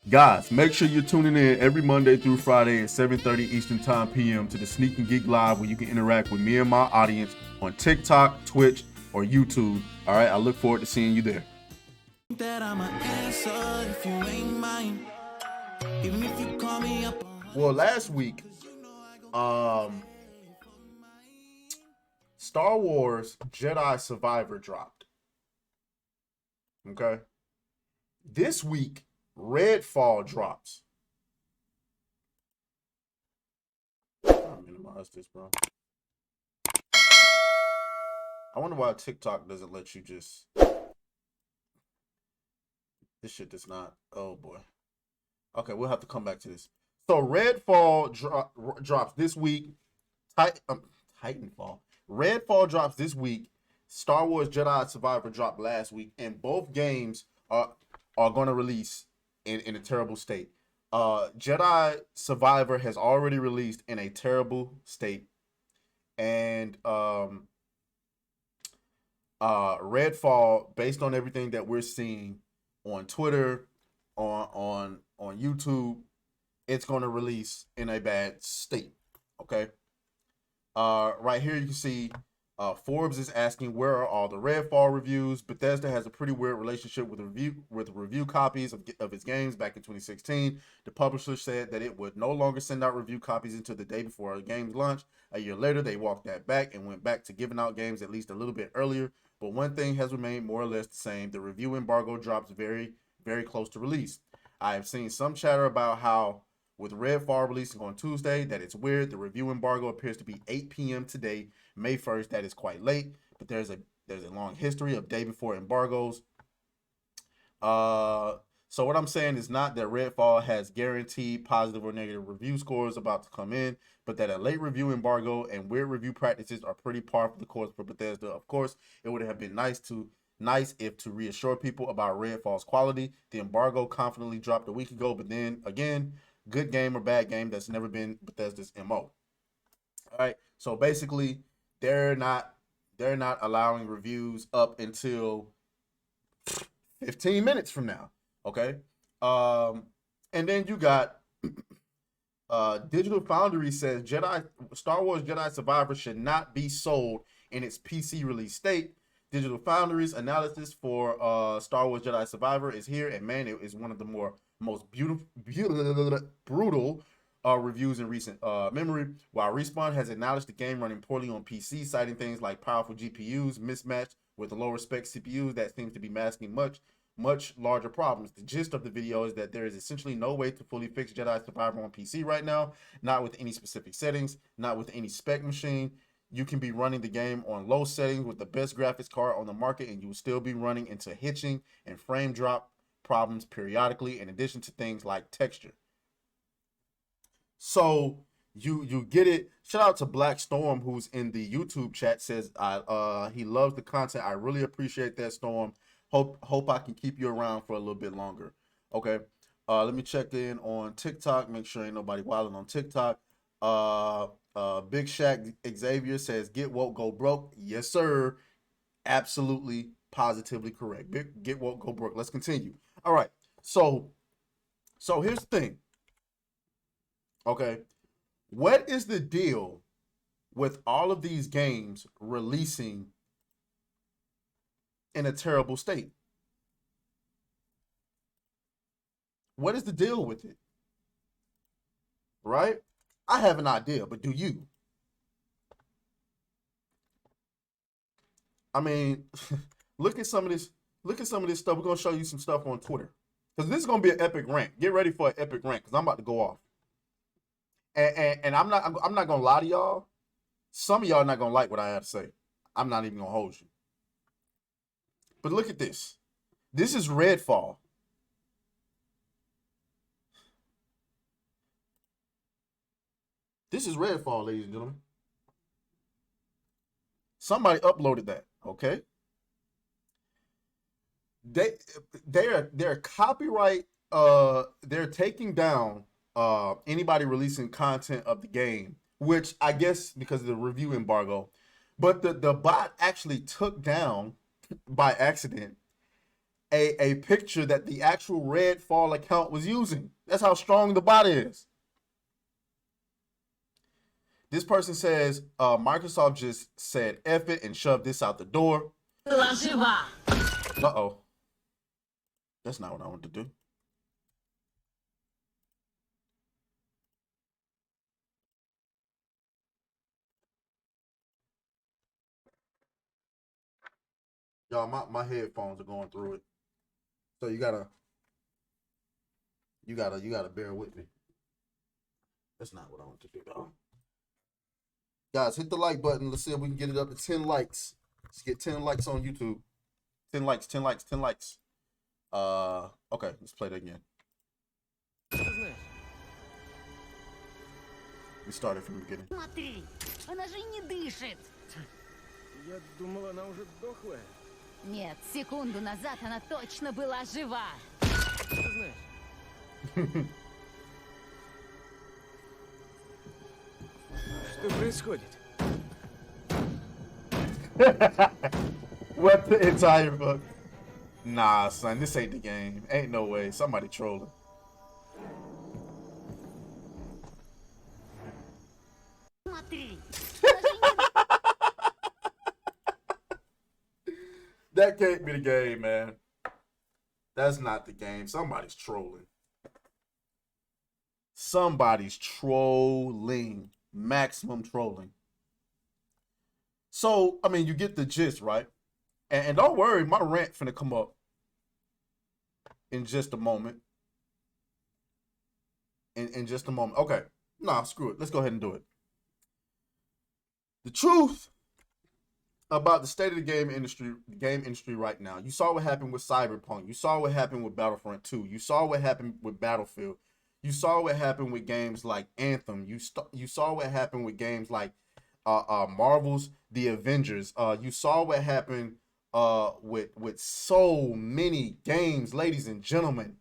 Guys, make sure you're tuning in every Monday through Friday at 7:30 Eastern Time PM to the Sneak and Geek Live, where you can interact with me and my audience on TikTok, Twitch, or YouTube. All right, I look forward to seeing you there. That I'm an answer if you ain't mine. Even if you call me up. Well, last week, Star Wars Jedi Survivor dropped. Okay. This week, Redfall drops. I'll minimize this, bro. I wonder why TikTok doesn't let you just. This shit does not. Oh boy. Okay, we'll have to come back to this. So Redfall drops this week. Titanfall. Redfall drops this week. Star Wars Jedi Survivor dropped last week, and both games are going to release in a terrible state. Jedi Survivor has already released in a terrible state, and Redfall, based on everything that we're seeing on Twitter, on YouTube, it's going to release in a bad state. Okay. Right here you can see Forbes is asking where are all the Redfall reviews. Bethesda has a pretty weird relationship with review copies of its games. Back in 2016, the publisher said that it would no longer send out review copies until the day before a game's launch. A year later, they walked that back and went back to giving out games at least a little bit earlier. But one thing has remained more or less the same: the review embargo drops very, very close to release. I have seen some chatter about how, with Redfall releasing on Tuesday, that it's weird. The review embargo appears to be 8 p.m. today, May 1st. That is quite late, but there's a long history of day before embargoes. So what I'm saying is not that Redfall has guaranteed positive or negative review scores about to come in, but that a late review embargo and weird review practices are pretty par for the course for Bethesda. Of course, it would have been nice if to reassure people about Redfall's quality. The embargo confidently dropped a week ago, but then again, good game or bad game, that's never been Bethesda's MO. All right, so basically, they're not allowing reviews up until 15 minutes from now. Okay, and then you got Digital Foundry says Star Wars Jedi Survivor should not be sold in its PC release state. Digital Foundry's analysis for Star Wars Jedi Survivor is here, and man, it is one of the most brutal reviews in recent memory. While Respawn has acknowledged the game running poorly on PC, citing things like powerful GPUs mismatched with the lower spec CPUs that seems to be masking much larger problems. The gist of the video is that there is essentially no way to fully fix Jedi Survivor on PC right now, not with any specific settings, not with any spec machine. You can be running the game on low settings with the best graphics card on the market, and you will still be running into hitching and frame drop problems periodically, in addition to things like texture. So you get it. Shout out to Black Storm, who's in the YouTube chat, says he loves the content. I really appreciate that, Storm. Hope I can keep you around for a little bit longer. Okay. Let me check in on TikTok. Make sure ain't nobody wilding on TikTok. Big Shaq Xavier says, "Get woke, go broke." Yes, sir. Absolutely, positively correct. Get woke, go broke. Let's continue. All right. So here's the thing. Okay. What is the deal with all of these games releasing in a terrible state? What is the deal with it? Right? I have an idea, but do you? I mean, look at some of this. Look at some of this stuff. We're gonna show you some stuff on Twitter, because this is gonna be an epic rant. Get ready for an epic rant, because I'm about to go off. And I'm not gonna lie to y'all. Some of y'all are not gonna like what I have to say. I'm not even gonna hold you. But look at this. This is Redfall. This is Redfall, ladies and gentlemen. Somebody uploaded that, okay? They're copyright. They're taking down anybody releasing content of the game, which I guess because of the review embargo. But the bot actually took down by accident a picture that the actual Redfall account was using. That's how strong the bot is. This person says, Microsoft just said F it and shoved this out the door. Uh-oh. That's not what I want to do. Y'all, my headphones are going through it. So you gotta bear with me. That's not what I want to do, though. Guys, hit the like button. Let's see if we can get it up to 10 likes. Let's get 10 likes on YouTube. 10 likes, 10 likes, 10 likes. Okay, let's play it again. We started from the beginning. Смотри, она же не дышит. Я думал, она уже дохлая. Нет, секунду назад она точно была жива. Ты знаешь. Что происходит? What the entire book? Nah, son, this ain't the game. Ain't no way. Somebody trolling. Смотри, That can't be the game, man. That's not the game. Somebody's trolling. Somebody's trolling. Maximum trolling. So, I mean, you get the gist, right? And don't worry, my rant finna come up in just a moment. In just a moment. Okay. Nah, screw it. Let's go ahead and do it. The truth about the state of the game industry right now. You saw what happened with Cyberpunk. You saw what happened with Battlefront 2. You saw what happened with Battlefield. You saw what happened with games like Anthem. You saw what happened with games like Marvel's The Avengers. You saw what happened with so many games, ladies and gentlemen.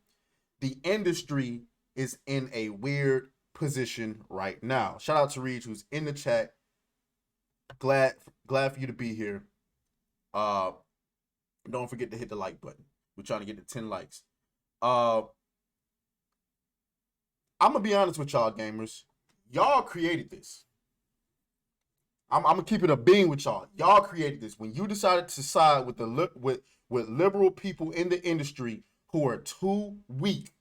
The industry is in a weird position right now. Shout out to Reed, who's in the chat. Glad for you to be here. Don't forget to hit the like button. We're trying to get to 10 likes. I'm gonna be honest with y'all, gamers. Y'all created this. I'm gonna keep it a being with y'all. Y'all created this. When you decided to side with with liberal people in the industry who are too weak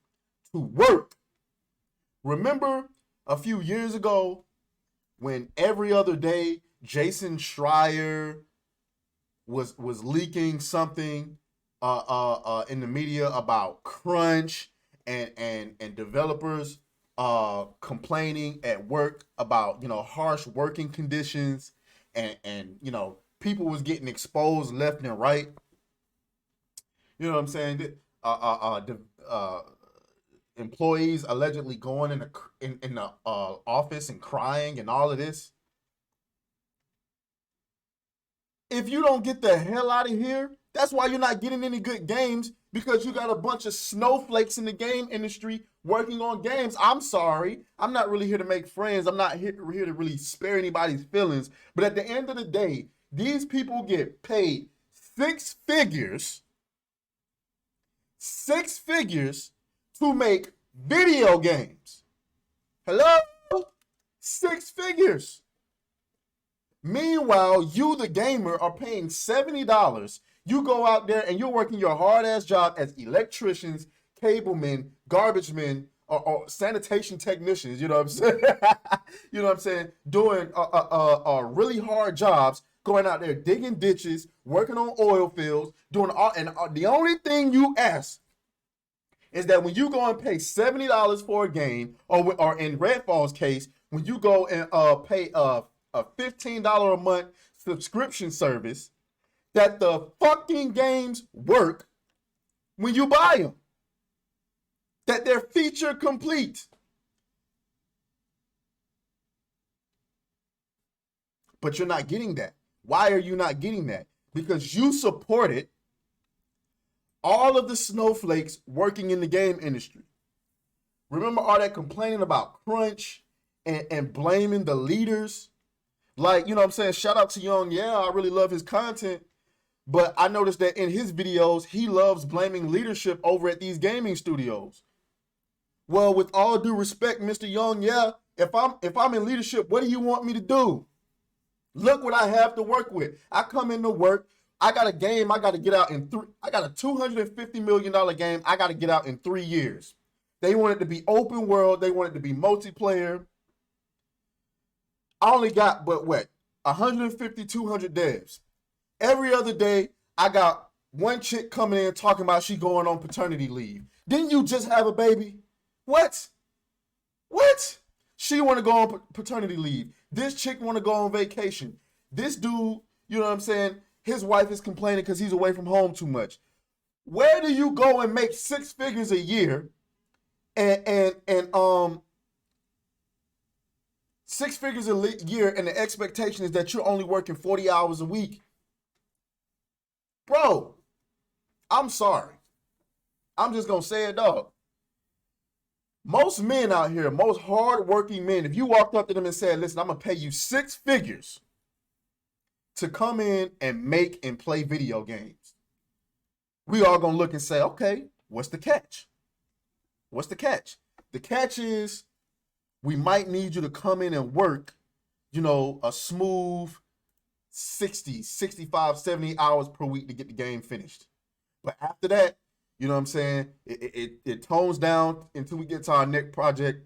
to work. Remember a few years ago when every other day Jason Schreier was leaking something in the media about crunch and developers complaining at work about, you know, harsh working conditions and you know, people was getting exposed left and right. You know what I'm saying? Employees allegedly going in the office and crying and all of this. If you don't get the hell out of here, that's why you're not getting any good games, because you got a bunch of snowflakes in the game industry working on games. I'm sorry. I'm not really here to make friends. I'm not here to really spare anybody's feelings. But at the end of the day, these people get paid six figures to make video games. Hello? 6 figures. Meanwhile, you, the gamer, are paying $70. You go out there and you're working your hard-ass job as electricians, cablemen, garbage men, or sanitation technicians, you know what I'm saying? You know what I'm saying? Doing really hard jobs, going out there digging ditches, working on oil fields, doing all, and the only thing you ask is that when you go and pay $70 for a game, or in Redfall's case, when you go and pay a $15 a month subscription service, that the fucking games work when you buy them. That they're feature complete. But you're not getting that. Why are you not getting that? Because you supported all of the snowflakes working in the game industry. Remember all that complaining about crunch and blaming the leaders? Like, you know what I'm saying? Shout out to Young. Yeah, I really love his content. But I noticed that in his videos, he loves blaming leadership over at these gaming studios. Well, with all due respect, Mr. Young, yeah, if I'm in leadership, what do you want me to do? Look what I have to work with. I come into work. I got a game I got to get out in I got a $250 million game I got to get out in 3 years. They want it to be open world. They want it to be multiplayer. I only got, but what, 150, 200 devs. Every other day, I got one chick coming in talking about she going on paternity leave. Didn't you just have a baby? What? What? She want to go on paternity leave. This chick want to go on vacation. This dude, you know what I'm saying? His wife is complaining because he's away from home too much. Where do you go and make 6 figures a year and 6 figures a year and the expectation is that you're only working 40 hours a week? Bro, I'm sorry. I'm just going to say it, dog. Most men out here, most hardworking men, if you walked up to them and said, listen, I'm going to pay you 6 figures to come in and make and play video games, we all going to look and say, okay, what's the catch? What's the catch? The catch is we might need you to come in and work, you know, a smooth 60, 65, 70 hours per week to get the game finished. But after that, you know what I'm saying, it tones down until we get to our next project.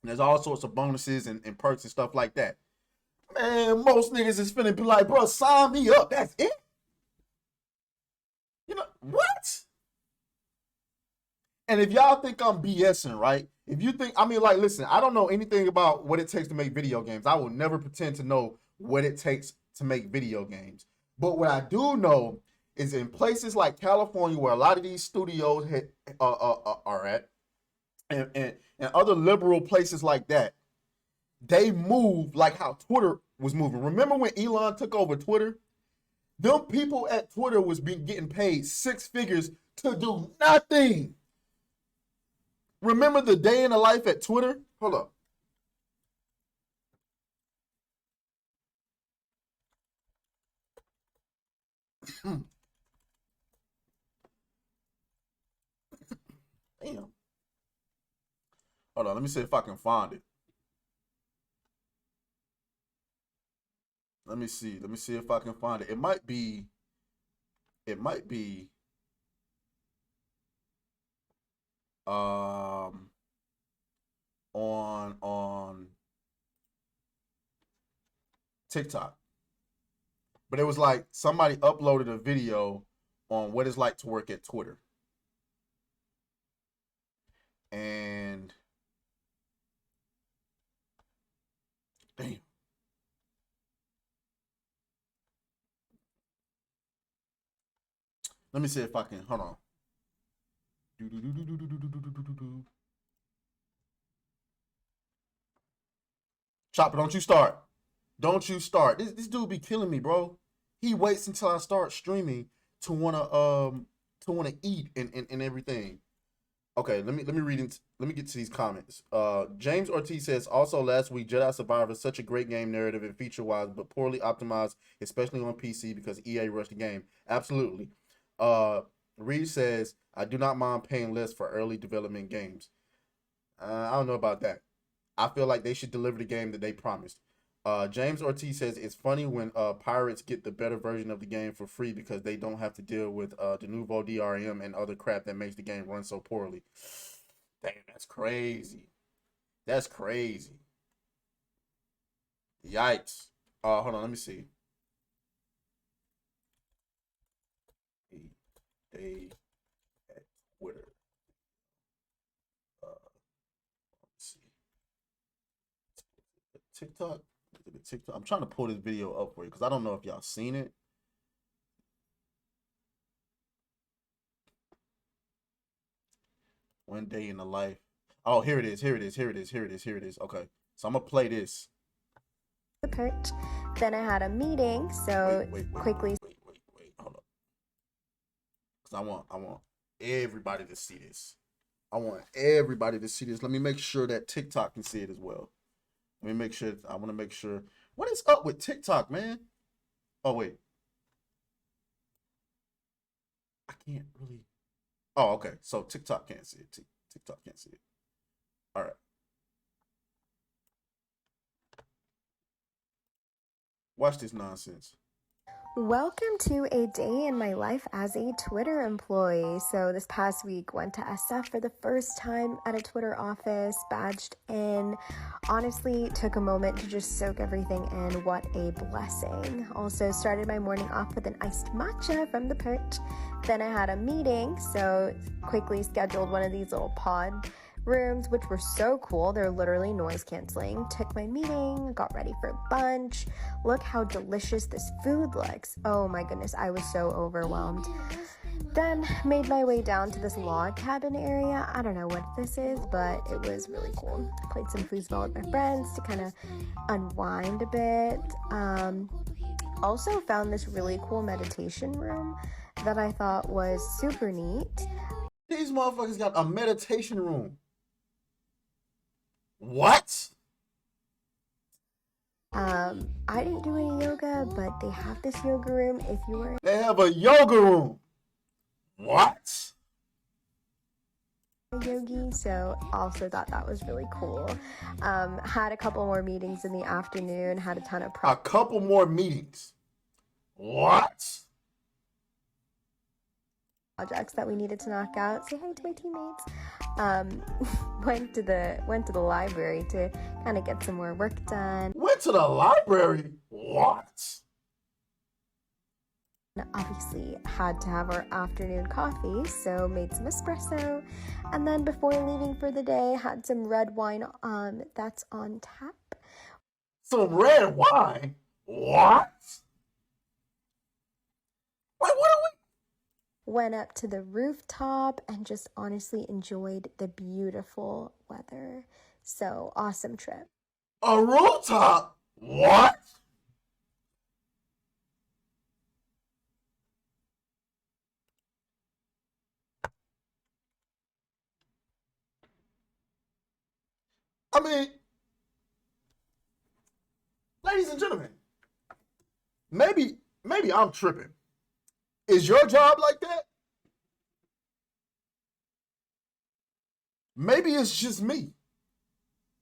And there's all sorts of bonuses and perks and stuff like that. Man, most niggas is finna be like, bro, sign me up. That's it. You know, what? And if y'all think I'm BSing, right? If you think, I mean, like, listen, I don't know anything about what it takes to make video games. I will never pretend to know what it takes to make video games. But what I do know is in places like California, where a lot of these studios are at, and other liberal places like that, they move like how Twitter was moving. Remember when Elon took over Twitter? Them people at Twitter was getting paid 6 figures to do nothing. Remember the day in the life at Twitter? Hold up. Damn. Hold on, let me see if I can find it. Let me see if I can find it. It might be on TikTok. But it was like somebody uploaded a video on what it's like to work at Twitter. And damn. Let me see if I can, hold on. Chopper, don't you start. Don't you start. This dude be killing me, bro. He waits until I start streaming to wanna eat and everything. Okay, let me read let me get to these comments. James Ortiz says, also last week, Jedi Survivor is such a great game narrative and feature-wise, but poorly optimized, especially on PC because EA rushed the game. Absolutely. Reed says, I do not mind paying less for early development games. I don't know about that. I feel like they should deliver the game that they promised. James Ortiz says, it's funny when pirates get the better version of the game for free because they don't have to deal with the nouveau DRM and other crap that makes the game run so poorly. Damn, that's crazy. That's crazy. Yikes. Hold on, let me see. Day at Twitter. Let's see. TikTok. I'm trying to pull this video up for you because I don't know if y'all seen it. One day in the life. Oh, here it is. Here it is. Here it is. Here it is. Here it is. Okay. So I'm gonna play this. Kurt. Then I had a meeting, so quickly. Wait. Hold up. Because I want everybody to see this. I want everybody to see this. Let me make sure that TikTok can see it as well. Let me make sure. I want to make sure. What is up with TikTok, man? Oh, wait. I can't really. Oh, okay. So TikTok can't see it. TikTok can't see it. All right. Watch this nonsense. Welcome to a day in my life as a Twitter employee. So this past week went to SF for the first time at a Twitter office, badged in. Honestly, took a moment to just soak everything in. What a blessing. Also started my morning off with an iced matcha from the perch. Then I had a meeting, so quickly scheduled one of these little pod rooms, which were so cool. They're literally noise canceling. Took my meeting, got ready for lunch. Look how delicious this food looks. Oh my goodness, I was so overwhelmed. Then made my way down to this log cabin area. I don't know what this is, but it was really cool. Played some foosball with my friends to kind of unwind a bit. Also found this really cool meditation room that I thought was super neat. These motherfuckers got a meditation room. What? I didn't do any yoga, but they have this yoga room if you were They have a yoga room. What? a yogi, so also thought that was really cool. Had a couple more meetings in the afternoon, had a ton of A couple more meetings. What? projects that we needed to knock out. Say hi to my teammates. Went to the library to kind of get some more work done. Went to the library? What? Obviously had to have our afternoon coffee, so made some espresso. And then before leaving for the day, had some red wine that's on tap. Some red wine? What? Wait, what are we? Went up to the rooftop and just honestly enjoyed the beautiful weather. So awesome trip. A rooftop? What? I mean, ladies and gentlemen, maybe I'm tripping. Is your job like that? Maybe it's just me.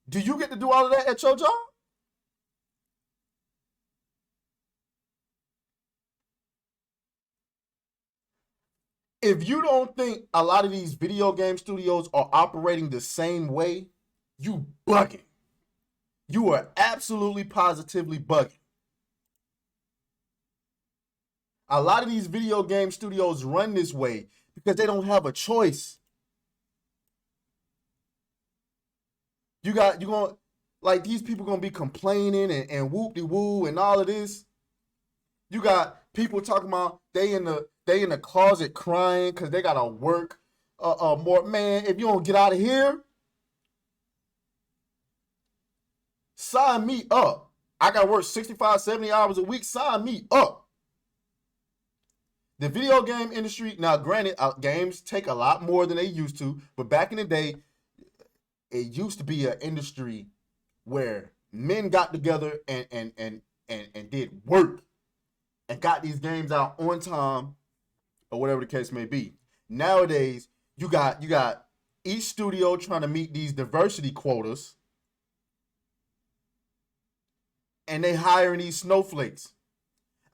Do you get to do all of that at your job? If you don't think a lot of these video game studios are operating the same way, you bugging. You are absolutely positively bugging. A lot of these video game studios run this way because they don't have a choice. You're going, like, these people going to be complaining and whoop-de-woo and all of this. You got people talking about they in the closet crying because they got to work more. Man, if you don't get out of here, sign me up. I got to work 65, 70 hours a week. Sign me up. The video game industry, now granted, games take a lot more than they used to, but back in the day, it used to be an industry where men got together and did work and got these games out on time or whatever the case may be. Nowadays, you got each studio trying to meet these diversity quotas, and they hiring these snowflakes.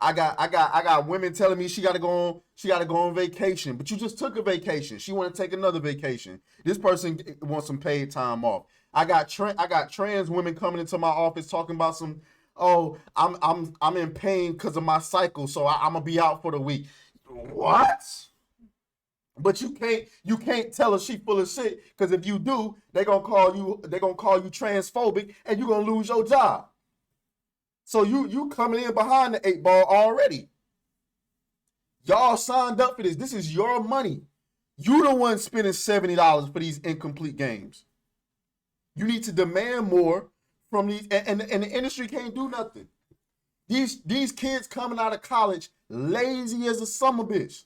I got women telling me she got to go on vacation, but you just took a vacation. She want to take another vacation. This person wants some paid time off. I got trans women coming into my office talking about some, oh, I'm in pain because of my cycle, so I'm gonna be out for the week. What? But you can't tell her she full of shit, because if you do, they're gonna call you transphobic and you're gonna lose your job. So you coming in behind the 8 ball already. Y'all signed up for this. This is your money. You the one spending $70 for these incomplete games. You need to demand more from these, and the industry can't do nothing. These kids coming out of college lazy as a summer bitch.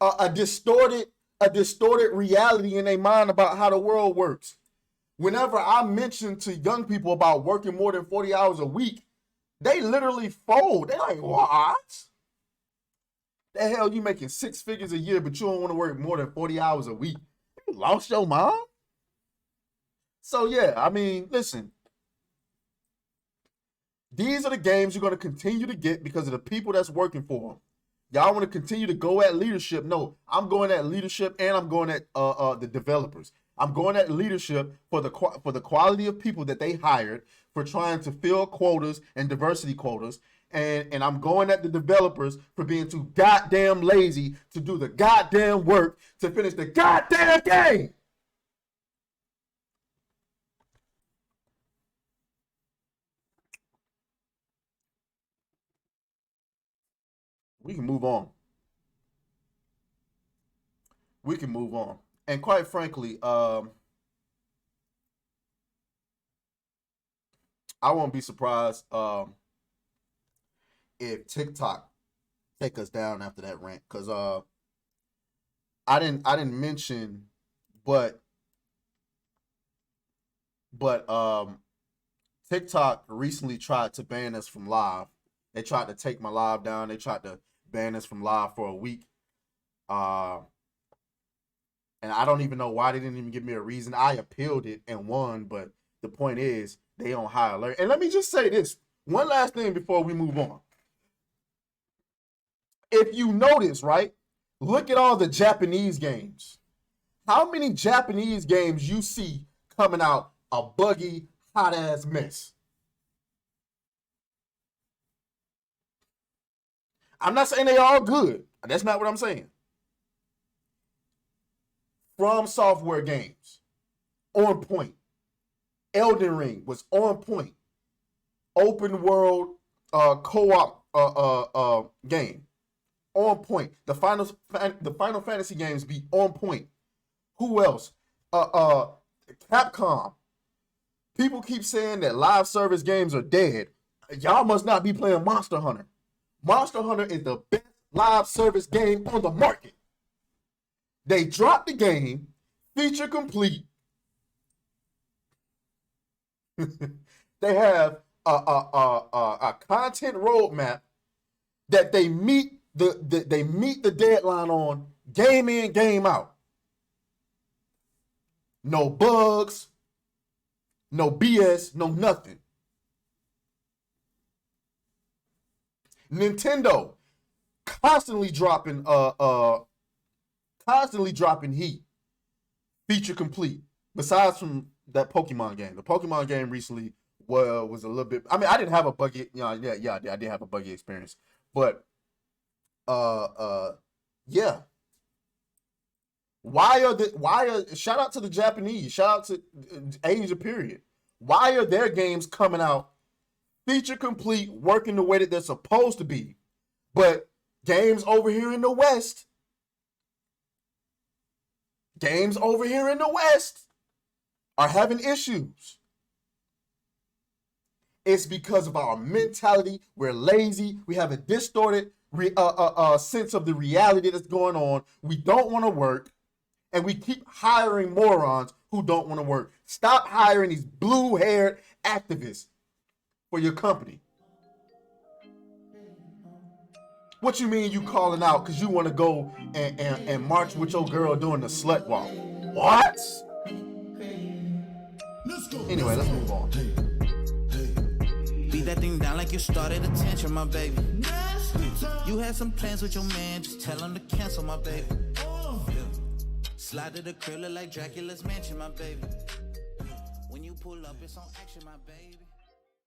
A distorted reality in their mind about how the world works. Whenever I mention to young people about working more than 40 hours a week, They literally fold. They're like, what? The hell, you making 6 figures a year, but you don't want to work more than 40 hours a week? You lost your mind? So, yeah, I mean, listen. These are the games you're going to continue to get because of the people that's working for them. Y'all want to continue to go at leadership? No, I'm going at leadership and I'm going at the developers. I'm going at leadership for the quality of people that they hired for trying to fill quotas and diversity quotas. And I'm going at the developers for being too goddamn lazy to do the goddamn work to finish the goddamn game. We can move on. We can move on. And quite frankly, I won't be surprised if TikTok take us down after that rant, because I didn't mention, but TikTok recently tried to ban us from live. They tried to take my live down. They tried to ban us from live for a week. And I don't even know why they didn't even give me a reason. I appealed it and won, but the point is they on high alert. And let me just say this. One last thing before we move on. If you notice, right, look at all the Japanese games. How many Japanese games you see coming out a buggy, hot-ass mess? I'm not saying they all good. That's not what I'm saying. From Software games, on point. Elden Ring was on point. Open world co-op game, on point. The Final Fantasy games be on point. Who else? Capcom. People keep saying that live service games are dead. Y'all must not be playing Monster Hunter. Monster Hunter is the best live service game on the market. They dropped the game, feature complete. They have a content roadmap that they meet the deadline on game in, game out. No bugs, no BS, no nothing. Nintendo constantly dropping heat. Feature complete. Besides from that Pokemon game. The Pokemon game recently was a little bit, I mean, I didn't have a buggy, I did have a buggy experience. But yeah. Shout out to the Japanese, shout out to Asia period. Why are their games coming out feature complete, working the way that they're supposed to be? But games over here in the West are having issues. It's because of our mentality. We're lazy. We have a distorted sense of the reality that's going on. We don't want to work, and we keep hiring morons who don't want to work. Stop hiring these blue-haired activists for your company. What you mean you calling out because you want to go and march with your girl doing the slut walk? What? Anyway, let's move on. Beat that thing down like you started attention, my baby. You had some plans with your man, just tell him to cancel, my baby. Slide to the crib, look like Dracula's mansion, my baby. When you pull up, it's on action, my baby.